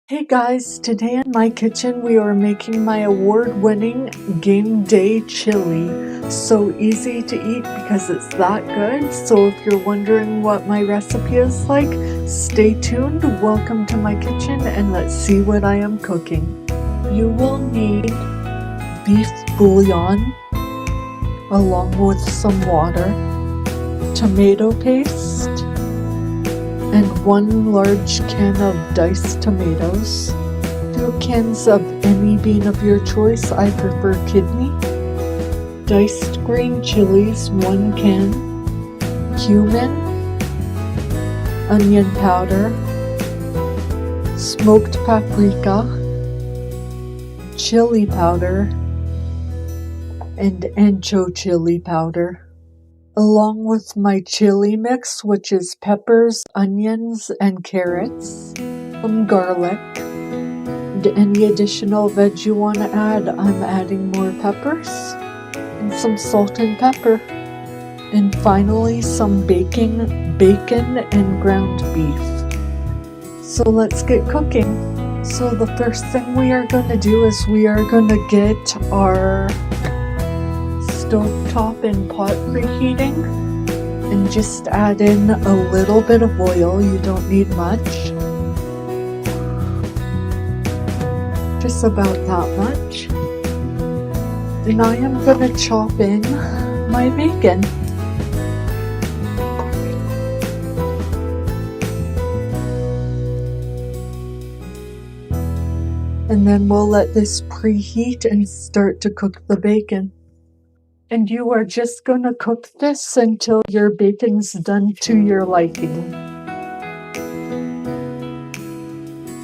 Hey guys, today in my kitchen we are making my award-winning game day chili. So easy to eat because it's that good. So if you're wondering what my recipe is like, stay tuned. Welcome to my kitchen and let's see what I am cooking. You will need beef bouillon along with some water, tomato paste, and 1 large can of diced tomatoes, 2 cans of any bean of your choice, I prefer kidney, diced green chilies 1 can, cumin, onion powder, smoked paprika, chili powder, and ancho chili powder, along with my chili mix, which is peppers, onions, and carrots, some garlic, and any additional veg you want to add. I'm adding more peppers, and some salt and pepper, and finally some bacon and ground beef. So let's get cooking. So the first thing we are going to do is we are going to get our stovetop and pot preheating and just add in a little bit of oil. You don't need much, just about that much. And I am going to chop in my bacon. And then we'll let this preheat and start to cook the bacon. And you are just going to cook this until your bacon's done to your liking.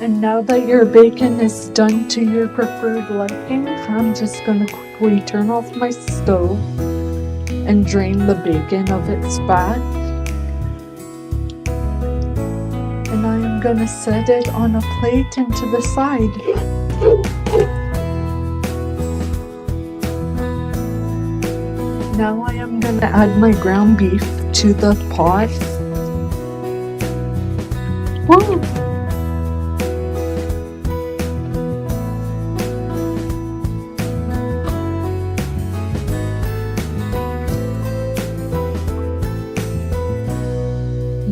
And now that your bacon is done to your preferred liking, I'm just going to quickly turn off my stove and drain the bacon of its fat. And I am going to set it on a plate and to the side. Now I am going to add my ground beef to the pot. Woo!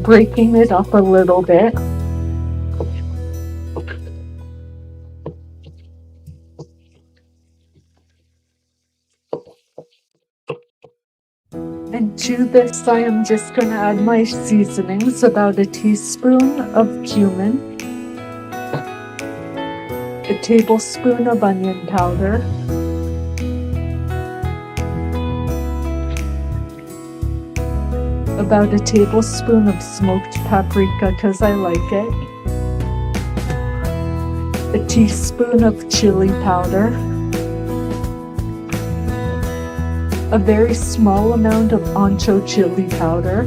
Breaking it up a little bit. And to this I am just going to add my seasonings, about a teaspoon of cumin, a tablespoon of onion powder, about a tablespoon of smoked paprika because I like it, a teaspoon of chili powder, a very small amount of ancho chili powder,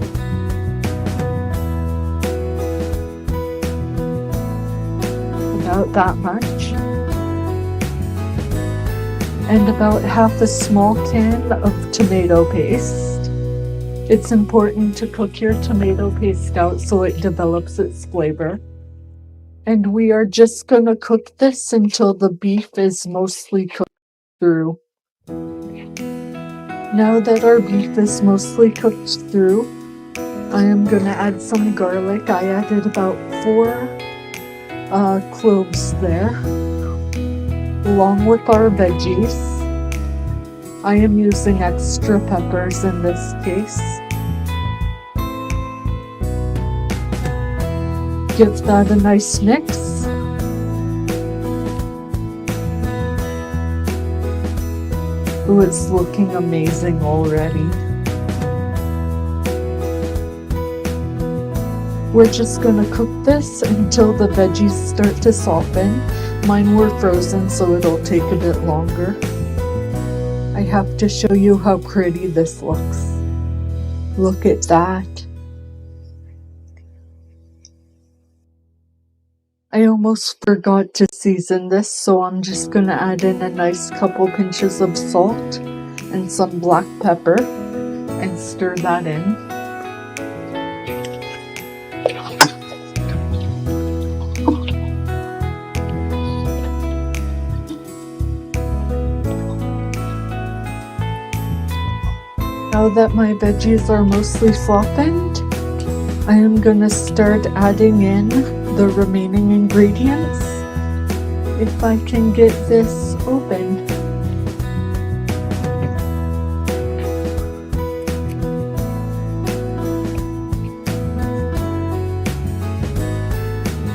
about that much, and about half a small can of tomato paste. It's important to cook your tomato paste out so it develops its flavor. And we are just going to cook this until the beef is mostly cooked through. Now that our beef is mostly cooked through, I am going to add some garlic. I added about 4 cloves there, along with our veggies. I am using extra peppers in this case. Give that a nice mix. Ooh, it's looking amazing already. We're just going to cook this until the veggies start to soften. Mine were frozen, so it'll take a bit longer. I have to show you how pretty this looks. Look at that. I almost forgot to season this, so I'm just going to add in a nice couple pinches of salt and some black pepper and stir that in. Now that my veggies are mostly softened, I am gonna start adding in the remaining ingredients. If I can get this open.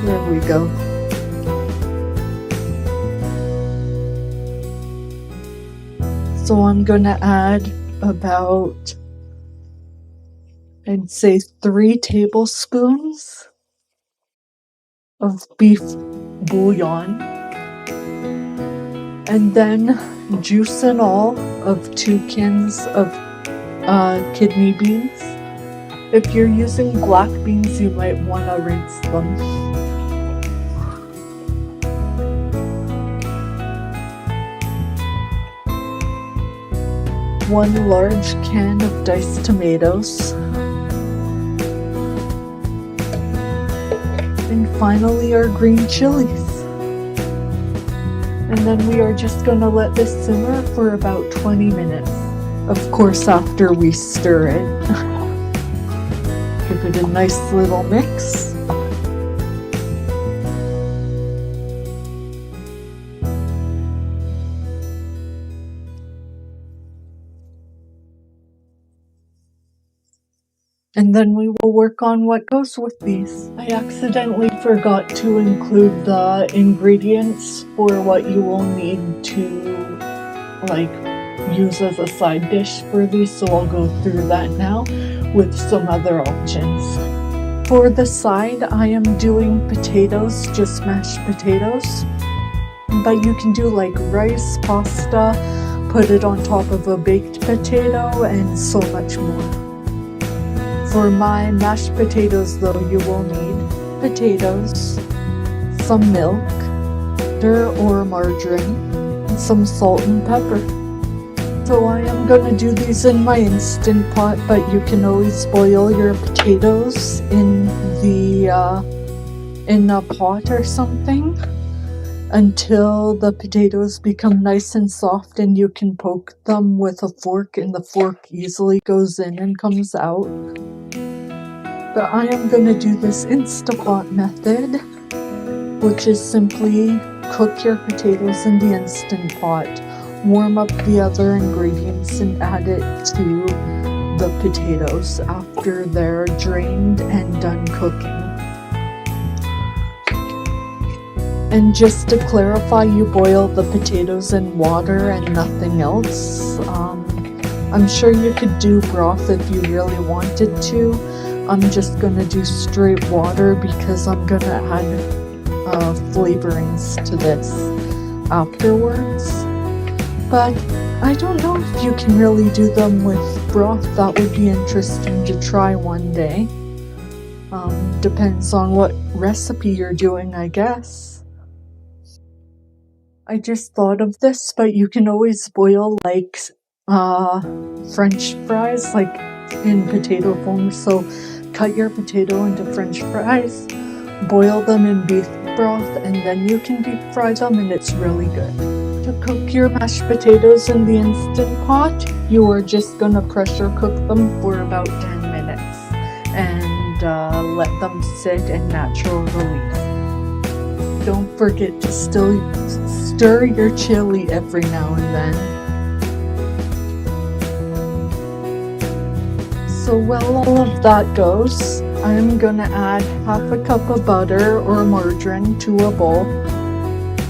There we go. So I'm gonna add about, I'd say 3 tablespoons of beef bouillon, and then juice and all of 2 cans of kidney beans. If you're using black beans, you might want to rinse them. One large can of diced tomatoes. And finally our green chilies. And then we are just going to let this simmer for about 20 minutes. Of course, after we stir it. Give it a nice little mix. And then we will work on what goes with these. I accidentally forgot to include the ingredients for what you will need to use as a side dish for these, so I'll go through that now with some other options. For the side, I am doing potatoes, just mashed potatoes, but you can do like rice, pasta, put it on top of a baked potato, and so much more. For my mashed potatoes though, you will need potatoes, some milk, butter or margarine, and some salt and pepper. So I am going to do these in my Instant Pot, but you can always boil your potatoes in a pot or something until the potatoes become nice and soft and you can poke them with a fork and the fork easily goes in and comes out. But I am going to do this Instapot method, which is simply cook your potatoes in the Instant Pot, warm up the other ingredients and add it to the potatoes after they're drained and done cooking. And just to clarify, you boil the potatoes in water and nothing else. I'm sure you could do broth if you really wanted to. I'm just going to do straight water because I'm going to add flavorings to this afterwards. But I don't know if you can really do them with broth. That would be interesting to try one day. Depends on what recipe you're doing, I guess. I just thought of this, but you can always boil like French fries, like in potato form. So cut your potato into French fries, boil them in beef broth, and then you can deep fry them and it's really good. To cook your mashed potatoes in the Instant Pot, you are just going to pressure cook them for about 10 minutes and let them sit in natural release. Don't forget to still stir your chili every now and then. So while all of that goes, I'm going to add half a cup of butter or margarine to a bowl,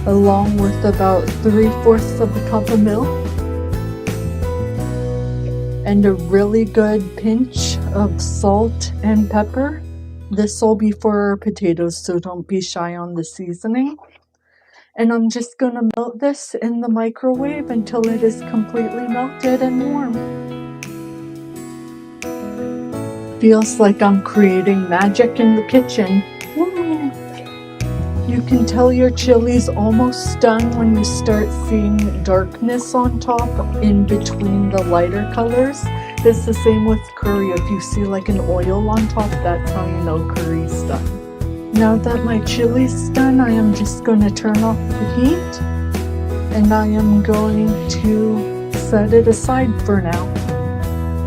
along with about 3/4 of a cup of milk, and a really good pinch of salt and pepper. This will be for our potatoes, so don't be shy on the seasoning. And I'm just going to melt this in the microwave until it is completely melted and warm. Feels like I'm creating magic in the kitchen. Woo! You can tell your chili's almost done when you start seeing darkness on top in between the lighter colors. It's the same with curry. If you see like an oil on top, that's how you know curry's done. Now that my chili's done, I am just going to turn off the heat and I am going to set it aside for now.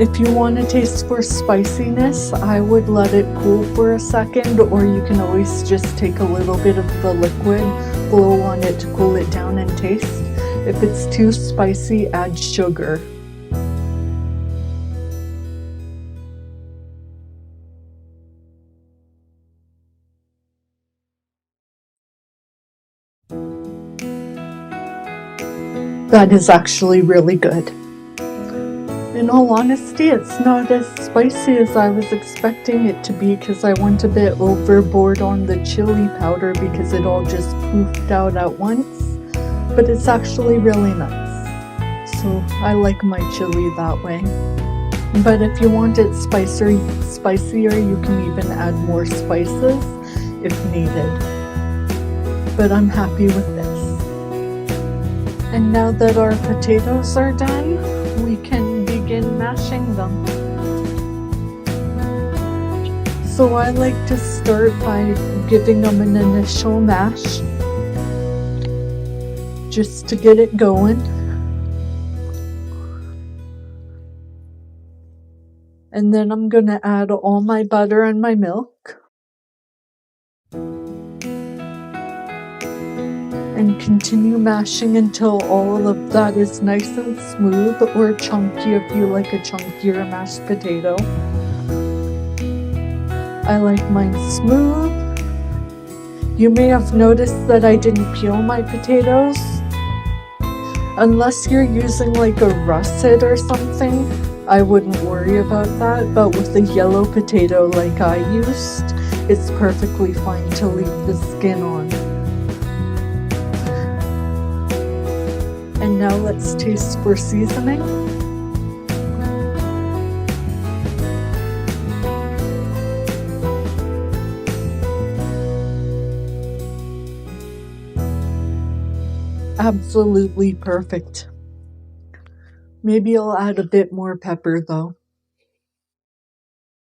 If you want to taste for spiciness, I would let it cool for a second, or you can always just take a little bit of the liquid, blow on it to cool it down and taste. If it's too spicy, add sugar. That is actually really good. In all honesty, it's not as spicy as I was expecting it to be because I went a bit overboard on the chili powder because it all just poofed out at once. But it's actually really nice. So I like my chili that way. But if you want it spicier, you can even add more spices if needed. But I'm happy with this. And now that our potatoes are done, we can begin mashing them. So I like to start by giving them an initial mash, just to get it going. And then I'm gonna add all my butter and my milk. And continue mashing until all of that is nice and smooth, or chunky if you like a chunkier mashed potato. I like mine smooth. You may have noticed that I didn't peel my potatoes. Unless you're using like a russet or something, I wouldn't worry about that, but with a yellow potato like I used, it's perfectly fine to leave the skin on. And now let's taste for seasoning. Absolutely perfect. Maybe I'll add a bit more pepper though.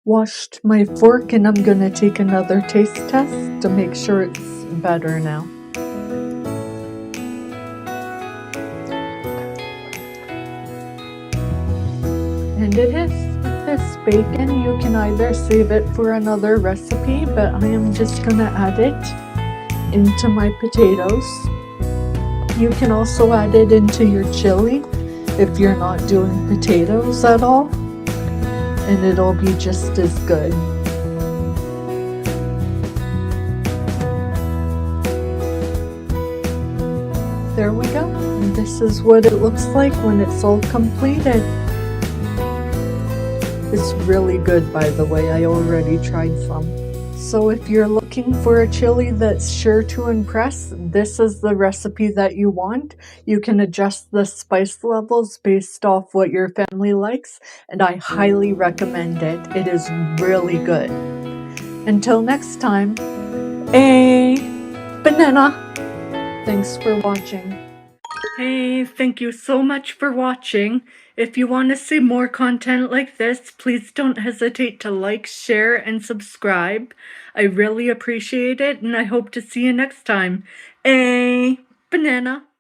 Washed my fork and I'm gonna take another taste test to make sure it's better now. And it is. With this bacon, you can either save it for another recipe, but I am just gonna add it into my potatoes. You can also add it into your chili if you're not doing potatoes at all, and it'll be just as good. There we go. And this is what it looks like when it's all completed. It's really good, by the way. I already tried some. So if you're looking for a chili that's sure to impress, this is the recipe that you want. You can adjust the spice levels based off what your family likes, and I highly recommend it. It is really good. Until next time, a banana. Thanks for watching. Hey, thank you so much for watching. If you want to see more content like this, please don't hesitate to like, share, and subscribe. I really appreciate it, and I hope to see you next time. A banana.